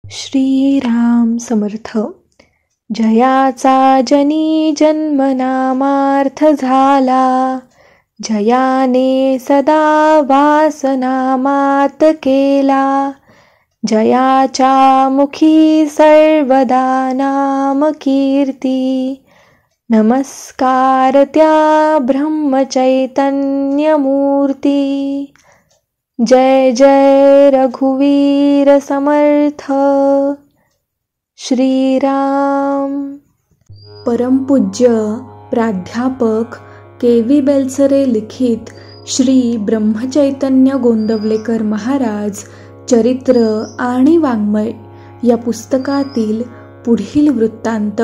श्रीराम समर्थ. जयाचा जनी जन्मनामार्थ झाला, जयाने सदा वासनामात केला. जयाच्या मुखी सर्वदा नाम कीर्ती, नमस्कार त्या ब्रह्मचैतन्य मूर्ती. जय जय रघुवीर समर्थ. श्रीराम. परमपूज्य प्राध्यापक के.व्ही. बेलसरे लिखित श्री ब्रह्मचैतन्य गोंदवलेकर महाराज चरित्र आणि वाङ्मय या पुस्तकातील पुढील वृत्तांत.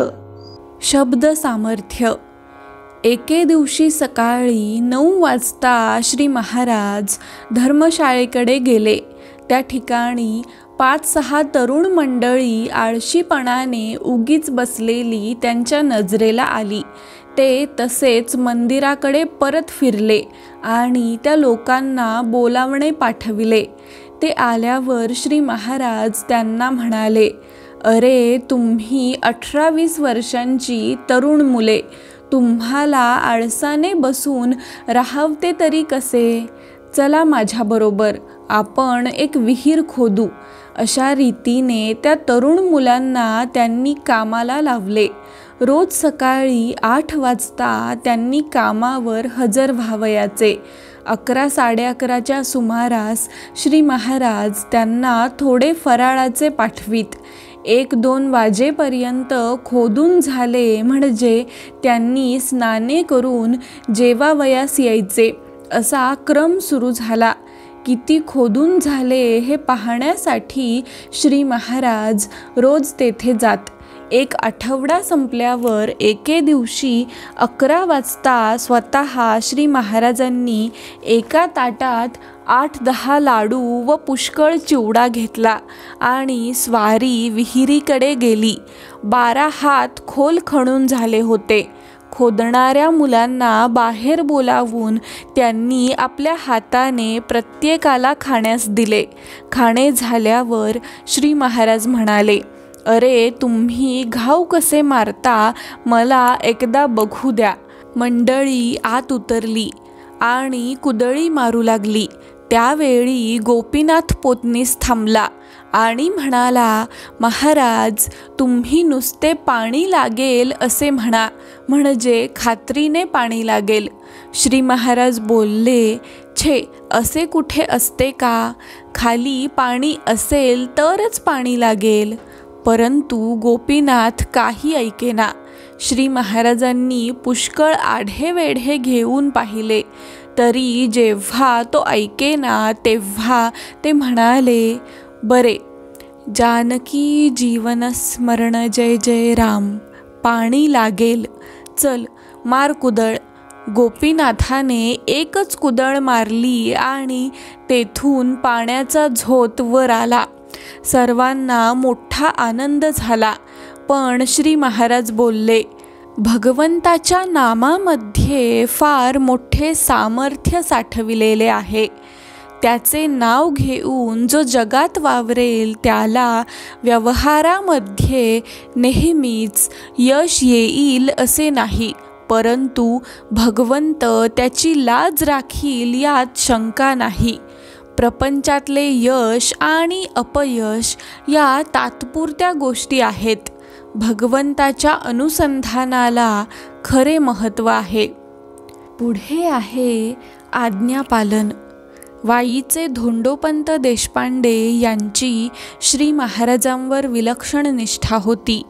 शब्द सामर्थ्य. एके दिवशी सकाळी 9 वाजता श्री महाराज धर्मशाळेकडे गेले. त्या ठिकाणी 5-6 तरुण मंडळी आळशीपणाने उगीच बसलेली त्यांच्या नजरेला आली. ते तसेच मंदिराकडे परत फिरले आणि त्या लोकांना बोलावणे पाठविले. ते आल्यावर श्री महाराज त्यांना म्हणाले, अरे तुम्ही 18-20 वर्षांची तरुण मुले, तुम्हाला आळसाने बसून राहावते तरी कसे? चला माझ्याबरोबर, आपण एक विहीर खोदू. अशा रीतीने त्या तरुण मुलांना त्यांनी कामाला लावले. रोज सकाळी 8 वाजता त्यांनी कामावर हजर व्हावयाचे. 11-11:30च्या सुमारास श्री महाराज त्यांना थोडे फराळाचे पाठवीत. 1-2 वाजेपर्यंत खोदून झाले म्हणजे त्यांनी स्नाने करून जेवावयास यायचे. असा क्रम सुरू झाला. किती खोदून झाले हे पाहण्यासाठी श्री महाराज रोज तेथे जात. 1 आठवडा संपल्यावर एके दिवशी 11 वाजता स्वतः श्री महाराजांनी एका ताटात 8-10 लाडू व पुष्कळ चिवडा घेतला आणि स्वारी विहिरीकडे गेली. 12 हात खोल खणून झाले होते. खोदणाऱ्या मुलांना बाहेर बोलावून त्यांनी आपल्या हाताने प्रत्येकाला खाण्यास दिले. खाणे झाल्यावर श्री महाराज म्हणाले, अरे तुम्ही घाव कसे मारता मला एकदा बघू द्या. मंडळी आत उतरली आणि कुदळी मारू लागली. त्यावेळी गोपीनाथ पोतनीस थांबला आणि म्हणाला, महाराज तुम्ही नुसते पाणी लागेल असे म्हणा, म्हणजे खात्रीने पाणी लागेल. श्री महाराज बोलले, छे असे कुठे असते का? खाली पाणी असेल तरच पाणी लागेल. परंतु गोपीनाथ काही ऐकेना. श्री महाराजांनी पुष्कळ आढेवेढे घेऊन पाहिले तरी जेव्हा तो ऐकेना तेव्हा ते म्हणाले, बरे, जानकी जीवन स्मरण जय जय राम. पाणी लागेल, चल मार कुदळ. गोपीनाथाने एकच कुदळ मारली आणि तेथून पाण्याचा झोत वर आला. सर्वांना मोठा आनंद झाला. पण श्री महाराज बोलले, भगवंताच्या नामामध्ये फार मोठे सामर्थ्य साठविलेले आहे. त्याचे नाव घेऊन जो जगात वावरेल त्याला व्यवहारामध्ये नेहमीच यश येईल असे नाही, परंतु भगवंत त्याची लाज राखील यात शंका नाही. प्रपंचातले यश आणि अपयश या तात्पुरत्या गोष्टी आहेत. भगवंताच्या अनुसंधानाला खरे महत्त्व आहे. पुढे आहे आज्ञापालन. वाईचे धोंडोपंत देशपांडे यांची श्री महाराजांवर विलक्षण निष्ठा होती.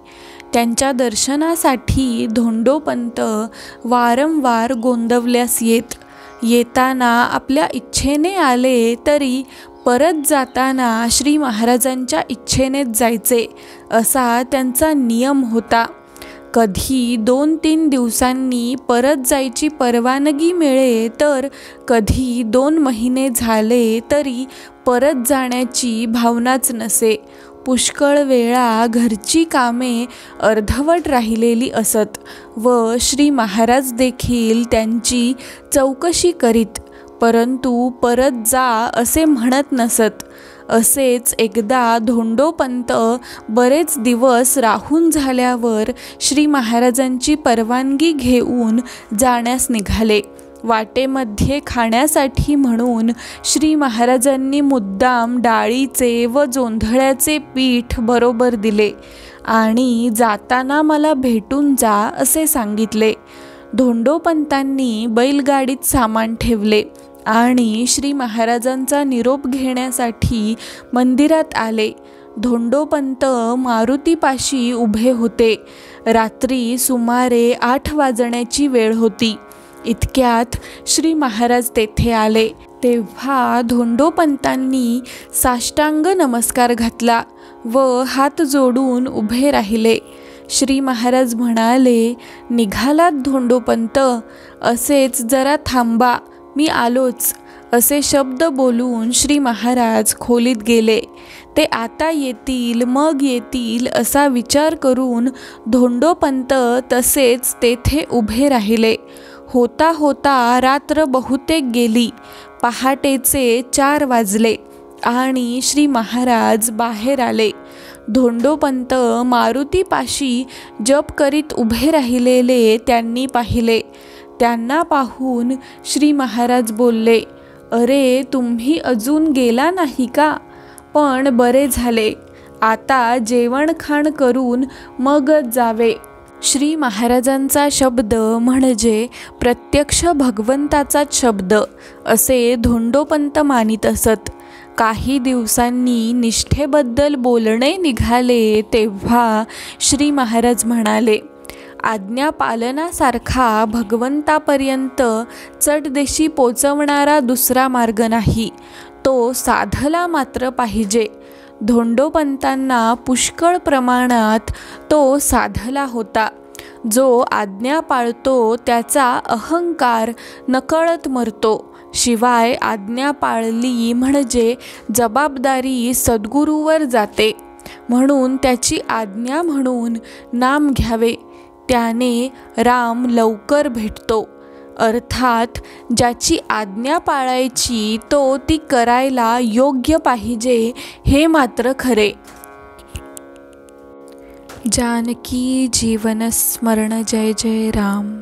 त्यांच्या दर्शनासाठी धोंडोपंत वारंवार गोंदवल्यास येत. येताना आपल्या इच्छेने आले तरी परत जाताना श्री महाराजांच्या इच्छेनेच जायचे असा त्यांचा नियम होता. कधी 2-3 दिवसांनी परत जायची परवानगी मिळे तर कधी 2 महिने झाले तरी परत जाण्याची भावनाच नसे. पुष्कळ वेळा घरची कामे अर्धवट राहिलेली असत व श्री महाराज देखील त्यांची चौकशी करीत, परंतु परत जा असे म्हणत नसत. असेच एकदा धोंडोपंत बरेच दिवस राहून झाल्यावर श्री महाराजांची परवानगी घेऊन जाण्यास निघाले. वाटेमध्ये खाण्यासाठी म्हणून श्री महाराजांनी मुद्दाम डाळीचे व जोंधळ्याचे पीठ बरोबर दिले आणि जाताना मला भेटून जा असे सांगितले. धोंडोपंतांनी बैलगाडीत सामान ठेवले आणि श्री महाराजांचा निरोप घेण्यासाठी मंदिरात आले. धोंडोपंत मारुतीपाशी उभे होते. रात्री सुमारे 8 वाजण्याची वेळ होती. इतक्यात श्री महाराज तेथे आले. तेव्हा धोंडोपंतांनी साष्टांग नमस्कार घातला व हात जोडून उभे राहिले. श्री महाराज म्हणाले, निघालात धोंडोपंत? असेच जरा थांबा, मी आलोच. असे शब्द बोलून श्री महाराज खोलीत गेले. ते आता येतील मग येतील असा विचार करून धोंडोपंत तसेच तेथे उभे राहिले. होता होता रात्र बहुतेक गेली. पहाटेचे 4 वाजले आणि श्री महाराज बाहेर आले. धोंडोपंत मारुतीपाशी जप करीत उभे राहिलेले त्यांनी पाहिले. त्यांना पाहून श्री महाराज बोलले, अरे तुम्ही अजून गेला नाही का? पण बरे झाले. आता जेवणखाण करून मगच जावे. श्री महाराजांचा शब्द म्हणजे प्रत्यक्ष भगवंताचाच शब्द असे धोंडोपंत मानित असत. काही दिवसांनी निष्ठेबद्दल बोलणे निघाले तेव्हा श्री महाराज म्हणाले, आज्ञा पालनासारखा भगवंतापर्यंत चटदेशी पोचवणारा दुसरा मार्ग नाही. तो साधला मात्र पाहिजे. धोंडोपंतांना पुष्कळ प्रमाणात तो साधला होता. जो आज्ञा पाळतो त्याचा अहंकार नकळत मरतो. शिवाय आज्ञा पाळली म्हणजे जबाबदारी सद्गुरूवर जाते. म्हणून त्याची आज्ञा म्हणून नाम घ्यावे. त्याने राम लवकर भेटतो. अर्थात ज्याची आज्ञा पाळायची तो ती करायला योग्य पाहिजे हे मात्र खरे. जानकी जीवन स्मरण जय जय राम.